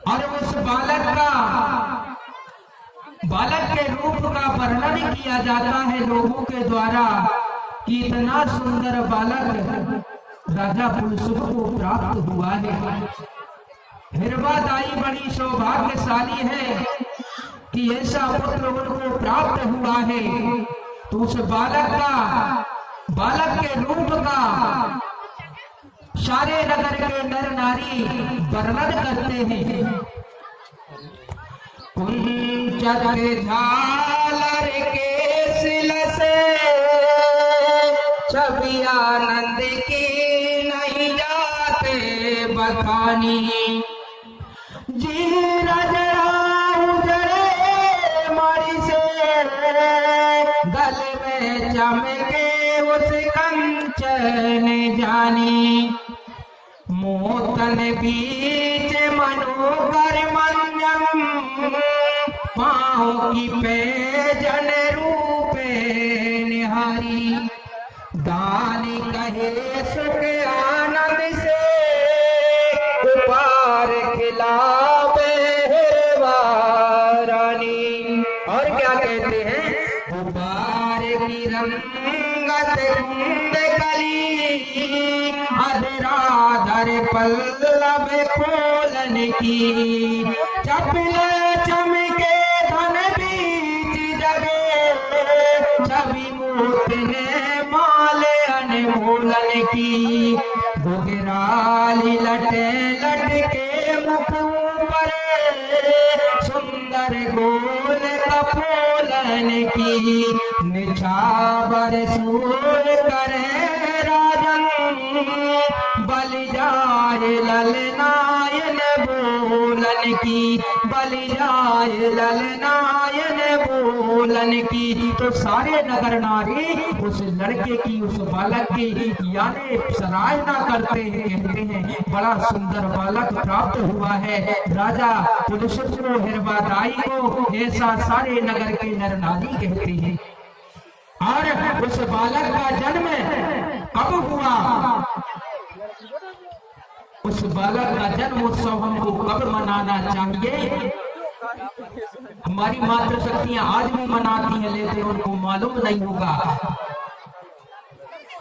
और उस बालक के रूप का वर्णन किया जाता है लोगों के द्वारा कि इतना सुंदर बालक राजा पुलसुख को प्राप्त हुआ है। हिरवादाई बड़ी सौभाग्यशाली है कि ऐसा पुत्र उनको प्राप्त हुआ है। तो उस बालक के रूप का सारे नगर के नर नारी वर्णन करते हैं। कुंचक झालर के सिल से छवि आनंद की नहीं जाते बखानी। जी रजड़ा उजड़े मारी से गले में चमके उस कंचन जानी। मोतन बीच मनोहर मंजम पाँव की पैजन रूपे निहारी। दान कहे सुख आनंद से उपहार खिलावे रानी। और क्या कहते हैं? उपहार की रंगत कुंद कली अधराधर पल्लव खोलन की। चपल चमके धन बीच जगे छवि मूर्त है माल अनमोलन की। घुघराली लटे लटके मुख पर सुंदर गोल कपोलन की। निछावर सूर करे राजन बलि जाय ललनायन बोलन की। बलि जाय ललनायन बोलन की। तो सारे नगर नारी उस लड़के की, उस बालक की यानी सराहना करते हैं, कहते हैं बड़ा सुंदर बालक प्राप्त हुआ है राजा पुलुसुख को, हिरवादाई को। ऐसा सारे नगर के नर नारी कहते हैं। और उस बालक का जन्म कब हुआ? उस बालक का जन्म उत्सव हमको कब मनाना चाहिए? हमारी मातृशक्तियां आज भी मनाती हैं, लेकिन उनको मालूम नहीं होगा।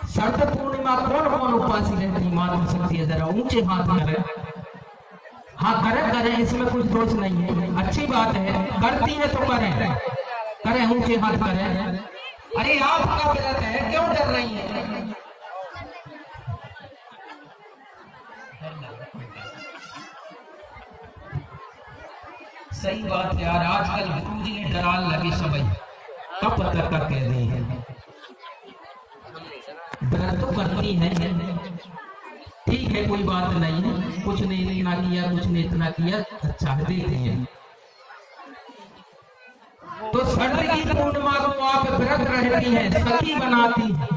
शरद पूर्णिमा कौन कौन उपासी रहती मातृशक्ति? जरा ऊंचे हाथ करें। हाँ करें, इसमें कुछ दोष नहीं है, अच्छी बात है। करती है तो करें, ऊंचे हाथ करें। अरे आपका व्रत है, क्यों डर रही है? सही बात है यार, आजकल गुरु जी ने डराल लगी सभी कब पता करके दी है। व्रत तो करनी है, ठीक है, कोई बात नहीं है। कुछ ने इतना किया, कुछ ने इतना किया, अच्छा देते हैं। तो शरद की पूर्णिमा को आप व्रत रहती हैं, सखी बनाती हैं।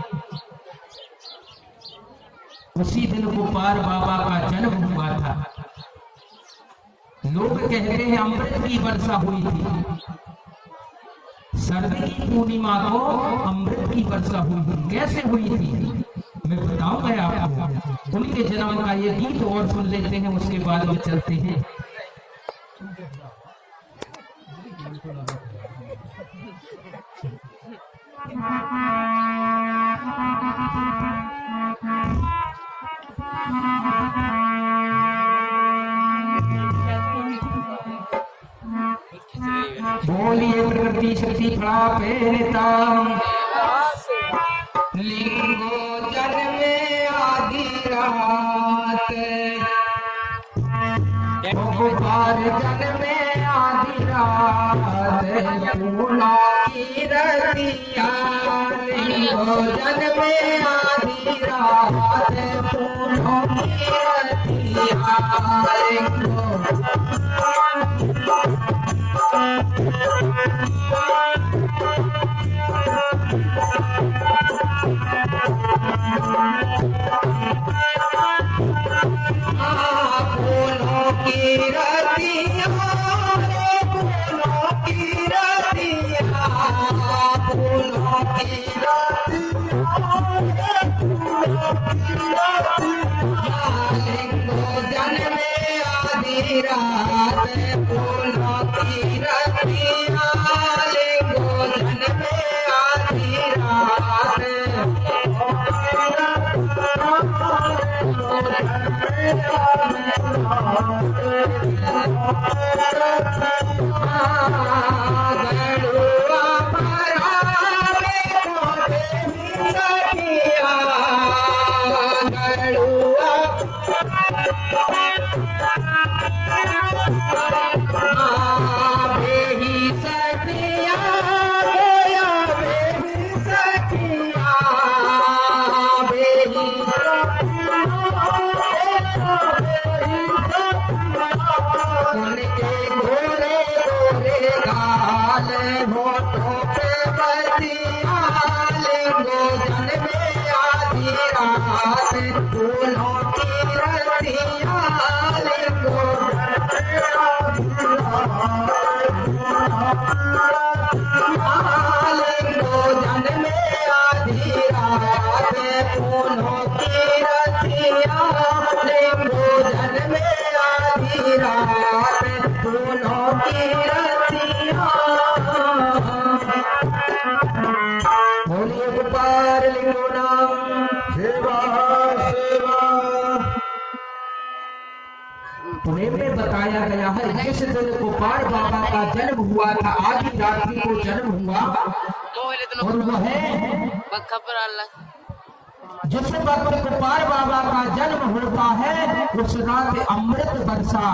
उसी दिन गोपाल बाबा का जन्म हुआ था। लोग कहते हैं अमृत की वर्षा हुई थी। शरद की पूर्णिमा को अमृत की वर्षा हुई थी। कैसे हुई थी मैं बताऊंगा आपको। उनके जन्म का ये गीत और सुन लेते हैं, उसके बाद में चलते हैं। बोलिए प्रकृति शक्ति प्रापेता लिंगो जन्मे आदि रात। गोपाल जन्मे आदि रात पूना की रतिया। लिंगो जन्मे आदि रात पूना की रतिया। रात फूलों की रतिया लिंगो जन में आधी रात गड़ुआ भरावे कोटे सखिया गड़ुआ बेही सखिया गया बेही सखिया बेही उनके गोरे गोरे गाल होठों पे बतिया लिंगो जन में आधी रात फूलों की रतिया लिंगो लिंगो जन में आधी रात फूलों की रतिया लिंगो जन में आधी रात फूलों की रतिया बोलिए गोपाल लिंगो नाम सेवा सेवा। पुणे में बताया गया है जिस दिन गोपाल बाबा का जन्म हुआ था आधी रात्रि को जन्म हुआ और वह जिस वक्त गोपाल बाबा का जन्म होता है उस रात अमृत बरसा।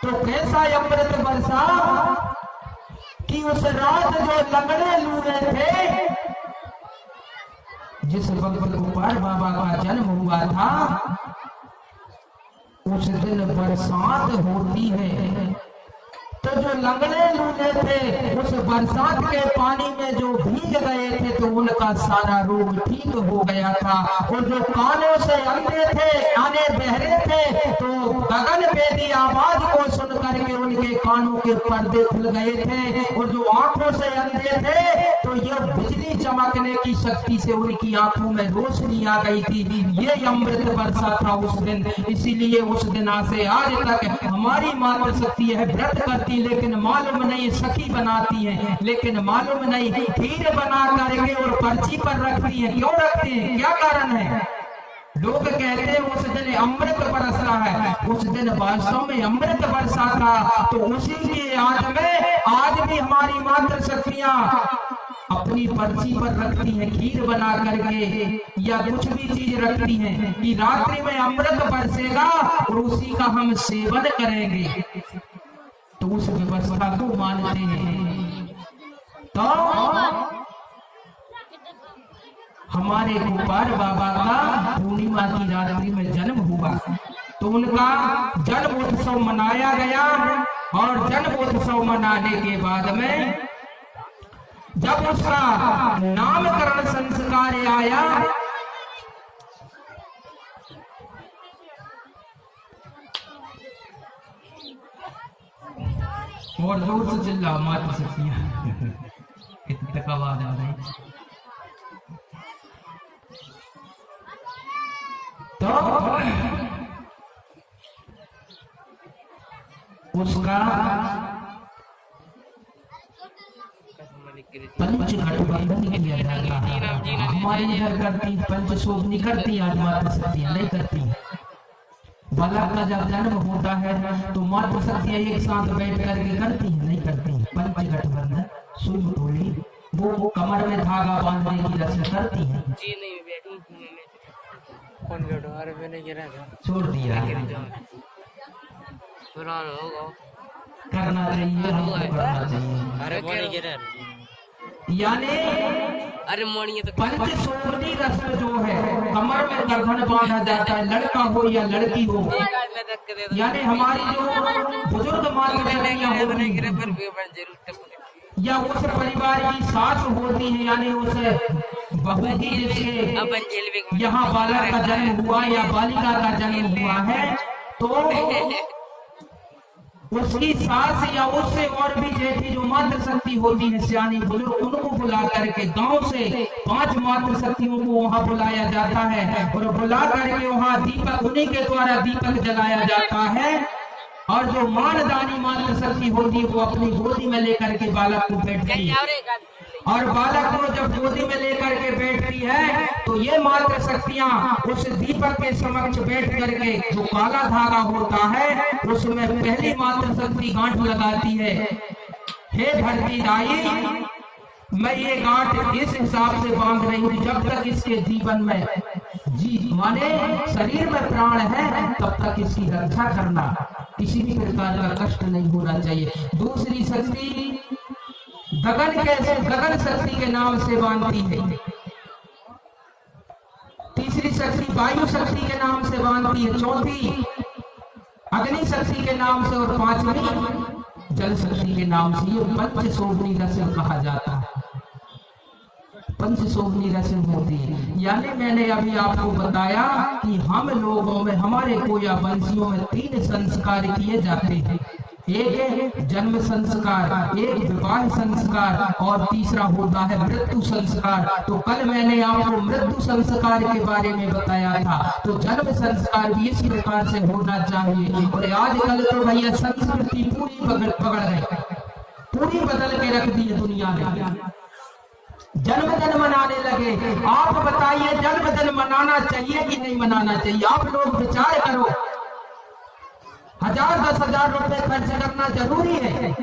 तो कैसा अमृत बरसा कि उस रात जो लंगड़े लूढ़े थे जिस वक्त गोपाल बाबा का जन्म हुआ था उस दिन बरसात होती है। तो जो लंगड़े लूढ़े थे उस बरसात के पानी में जो भीग गए थे तो उनका सारा रोग ठीक हो गया था। और जो कानों से अंधे थे काने बहरे थे तो गगन भेदी आवाज को सुन करके उनके कानों के पर्दे खुल गए थे। और जो आंखों से अंधे थे तो ये बिजली चमकने की शक्ति से उनकी आंखों में रोशनी आ गई थी। ये अमृत बरसा था उस दिन। इसीलिए उस दिन से आज तक हमारी मातृ शक्ति है व्रत करती लेकिन मालूम नहीं सखी बनाती है लेकिन मालूम नहीं खीर बना करके और पर्ची पर रखती है। क्यों रखते हैं क्या कारण है? लोग कहते हैं उस दिन अमृत बरसा है। उस दिन वास्तव में अमृत बरसा था। तो उसी की याद में आज भी हमारी मातृ शक्तियां अपनी पर्ची पर रखती हैं खीर बना करके या कुछ भी चीज रखती हैं कि रात्रि में अमृत बरसेगा और उसी का हम सेवन करेंगे। तो उस व्यवस्था को मानते हैं। तो हमारे गोपाल बाबा का पूर्णिमा की रात्रि में जन्म हुआ तो उनका जन्मोत्सव मनाया गया। और जन्मोत्सव मनाने के बाद में जब उसका नामकरण संस्कार आया और जोर से चिल्ला माता शक्तियां कितनी तक आवाज आ रही। तो उसका पंच गठबंधन किया जाएगा। हमारे इधर करती पंच शोभनी करती आज माता शक्तियां नहीं करती। बालक का जब जन्म होता है तो मातृ शक्तियां एक साथ बैठ करके करती है नहीं करती। पंच गठबंधन सूर्य टोली वो कमर में धागा बांधने की रस्म करती है। छोड़ दिया करना चाहिए हमको करना चाहिए। यानी पंच शोभनी रस्म जो है कमर में गर्दन बांधा जाता है लड़का हो या लड़की हो। यानी हमारी जो बुजुर्ग माता या उस परिवार की सास होती है यानी उस बहू की जिसके यहाँ बालक का जन्म हुआ या बालिका का जन्म हुआ है तो उसकी सास या उससे और भी जेठी जो मातृ शक्ति होती है सियानी बुजुर्ग उनको बुला करके गांव से 5 मातृ शक्तियों को वहां बुलाया जाता है और बुला करके वहां दीपक उन्हीं के द्वारा दीपक जलाया जाता है। और जो मानदानी मातृशक्ति होती है वो अपनी गोदी में लेकर के बालक को बैठती है, और बालक को जब गोदी में लेकर के बैठती है तो ये मातृशक्तियां उस दीपक के समक्ष बैठ करके जो काला धागा होता है उसमें पहली मातृशक्ति गांठ लगाती है। हे धरती दाई, मैं ये गांठ इस हिसाब से बांध रही हूँ जब तक इसके जीवन में जी माने शरीर में प्राण है तब तक इसकी रक्षा करना, किसी भी प्रकार का कष्ट नहीं होना चाहिए। दूसरी शक्ति गगन शक्ति के नाम से बांधती है, तीसरी शक्ति वायु शक्ति के नाम से बांधती है, चौथी अग्नि शक्ति के नाम से, और पांचवी जल शक्ति के नाम से। ये पंचशोभनी रस्म कहा जाता है, पंचशोभनी रस्म होती है। यानी मैंने अभी आपको बताया कि हम लोगों में, हमारे कोया वंशियों में 3 संस्कार किए जाते हैं, एक जन्म संस्कार, एक विवाह संस्कार और तीसरा होता है मृत्यु संस्कार। तो कल मैंने आपको मृत्यु संस्कार के बारे में बताया था, तो जन्म संस्कार भी इसी प्रकार से होना चाहिए। और आजकल तो भैया संस्कृति पूरी पकड़ गई, पूरी बदल के रख दी है दुनिया ने, जन्मदिन मनाने लगे। आप बताइए जन्मदिन मनाना चाहिए कि नहीं मनाना चाहिए? आप लोग विचार करो, 1000-10,000 रुपए खर्च करना जरूरी है?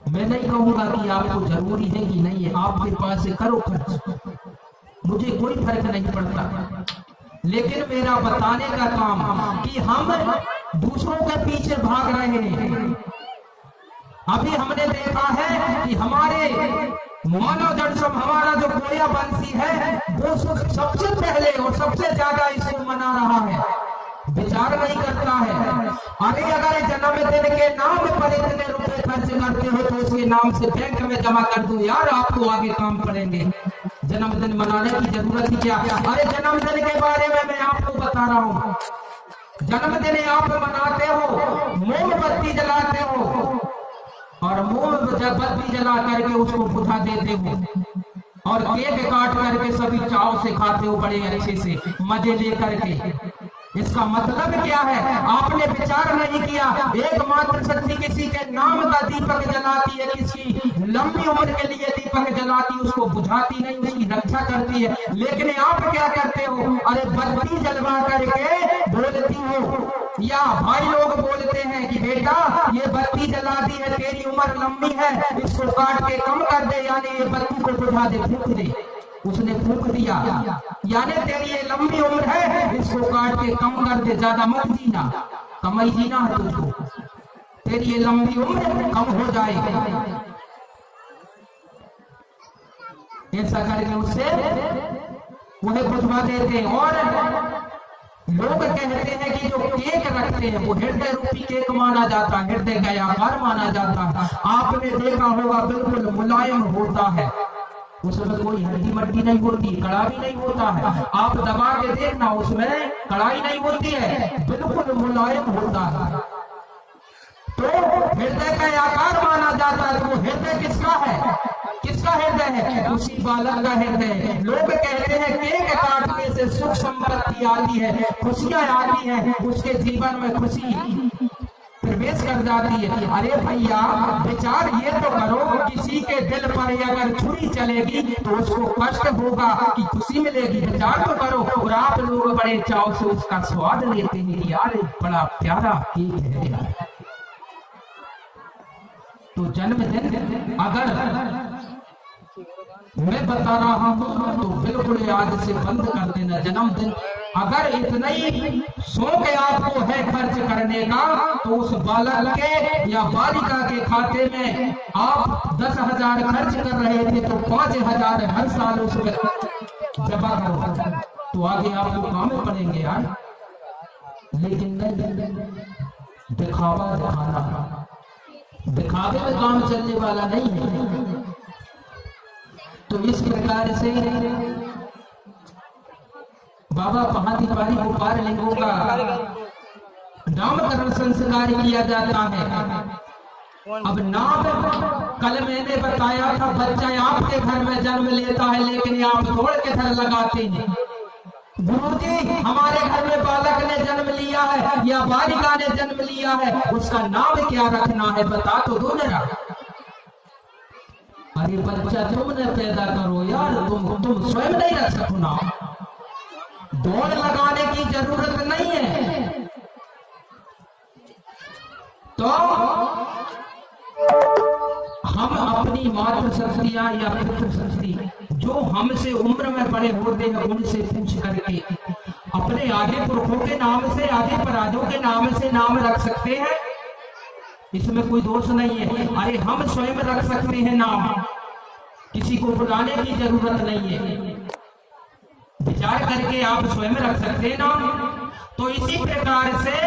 मैं नहीं कहूंगा कि आपको जरूरी है कि नहीं है, आपके पास से करो खर्च, मुझे कोई फर्क नहीं पड़ता। लेकिन मेरा बताने का काम कि हम दूसरों के पीछे भाग रहे हैं। अभी हमने देखा है कि हमारे मानव दर्शन, हमारा जो कोया वंशी है वो सबसे पहले और सबसे ज्यादा इसको मना रहा है, विचार नहीं करता है। अरे अगर जन्मदिन के नाम पर इतने रुपए खर्च करते हो तो उसके नाम से बैंक में जमा कर दो यार, आपको आगे काम पड़ेंगे। जन्मदिन मनाने की जरूरत ही क्या? अरे जन्मदिन के बारे में मैं आपको बता रहा हूँ, जन्मदिन आप मनाते हो, मोमबत्ती जलाते हो और मोमबत्ती जला करके उसको बुझा देते हो और केक काट करके सभी चाव से खाते हो बड़े अच्छे से मजे लेकर के। इसका मतलब क्या है? आपने विचार नहीं किया। एक मात्र शक्ति किसी के नाम का दीपक जलाती है, किसी लंबी उम्र के लिए दीपक जलाती है, उसको बुझाती नहीं, उसकी रक्षा करती है। लेकिन आप क्या करते हो? अरे बत्ती जलवा करके बोलती हो, या भाई लोग बोलते हैं कि बेटा ये बत्ती जला दी है, तेरी उम्र लंबी है, इसको काट के कम कर दे, यानी ये बत्ती को बुझा दे, फूंक दे। उसने फूंक दिया, यानी तेरी ये लंबी उम्र है, इसको काट के कम कर दे, ज्यादा मत जीना, कम ही जीना है तुझको, तेरी ये लंबी उम्र कम हो जाएगी। ऐसा करके उससे वह बुझवा देते हैं। और लोग कहते हैं कि जो केक रखते हैं वो हृदय रूपी केक माना जाता है, हृदय का आकार माना जाता है। आपने देखा होगा बिल्कुल मुलायम होता है, उसमें कोई हड्डी मट्टी नहीं होती, कड़ा भी नहीं होता है। आप दबा के देखना, उसमें कड़ाई नहीं होती है, बिल्कुल मुलायम होता है। तो हृदय का आकार माना जाता है। तो वो हृदय किसका है? किसका हृदय है? उसी बालक का हृदय है। लोग कहते हैं केक काटने से सुख संपत्ति आती है, खुशियां आती हैं, उसके जीवन में खुशी प्रवेश कर जाती है। अरे भैया विचार ये तो करो, किसी के दिल पर अगर छुरी चलेगी तो उसको कष्ट होगा कि खुशी मिलेगी, विचार तो करो। और आप लोग बड़े चाव से उसका स्वाद लेते हैं, यार बड़ा प्यारा केक है यार। तो जन्मदिन अगर मैं बता रहा हूँ तो बिल्कुल आज से बंद कर देना। जन्मदिन अगर इतना ही शौक आपको है खर्च करने का तो उस बालक के या बालिका के खाते में आप 10,000 खर्च कर रहे थे तो 5,000 हर साल उसमें जमा करो, तो आगे आपको काम पड़ेंगे यार। लेकिन नहीं, दिखावा दिखाना, दिखावे में काम चलने वाला नहीं है। तो इस प्रकार से बाबा पहाड़ीपारी गोपाल लिंगों का नामकरण संस्कार किया जाता है। अब नाम कल मैंने बताया था, बच्चा आपके घर में जन्म लेता है लेकिन आप तोड़ के घर लगाते हैं। गुरुजी हमारे घर में बालक ने जन्म लिया है या बालिका ने जन्म लिया है, उसका नाम क्या रखना है बता तो दो जरा। अरे बच्चा तुमने पैदा करो यार, तुम स्वयं नहीं रख सको नाम, दौड़ लगाने की जरूरत नहीं है। तो हम अपनी मातृ शक्तियां या पितृ शक्ति जो हमसे उम्र में बड़े होते हैं उनसे पूछ करके अपने आगे पुरखों के नाम से, आगे पराजों के नाम से नाम रख सकते हैं, इसमें कोई दोष नहीं है। अरे हम स्वयं रख सकते हैं नाम, किसी को बुलाने की जरूरत नहीं है, विचार करके आप स्वयं रख सकते हैं नाम। तो इसी प्रकार से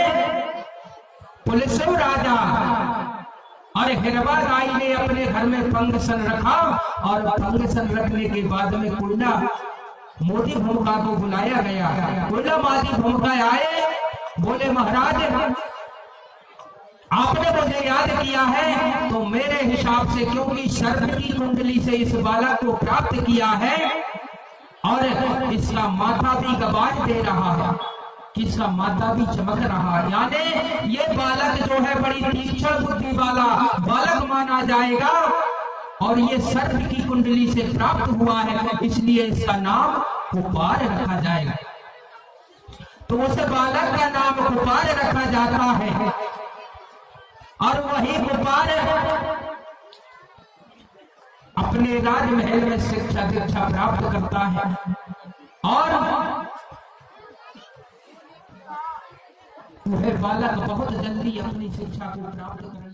पुलस्त्य राजा और हिरवा राई ने अपने घर में फंक्शन रखा, और फंक्शन रखने के बाद में कोयला मोदी भूमिका को बुलाया गया। कोयला मादी भूमिका आए, बोले महाराज आपने मुझे याद किया है, तो मेरे हिसाब से क्योंकि सर्प की कुंडली से इस बालक को प्राप्त किया है और इसका माथा भी गवाह दे रहा है, किसका माथा भी चमक रहा है, यानी ये बालक जो है बड़ी तीक्ष्ण बुद्धि वाला बालक माना जाएगा, और ये सर्प की कुंडली से प्राप्त हुआ है, इसलिए इसका नाम कुपार रखा जाएगा। तो उस बालक का नाम कुपार रखा जाता है, और वही कुपार अपने राजमहल में शिक्षा दीक्षा प्राप्त करता है, और वह बालक बहुत जल्दी अपनी शिक्षा को प्राप्त कर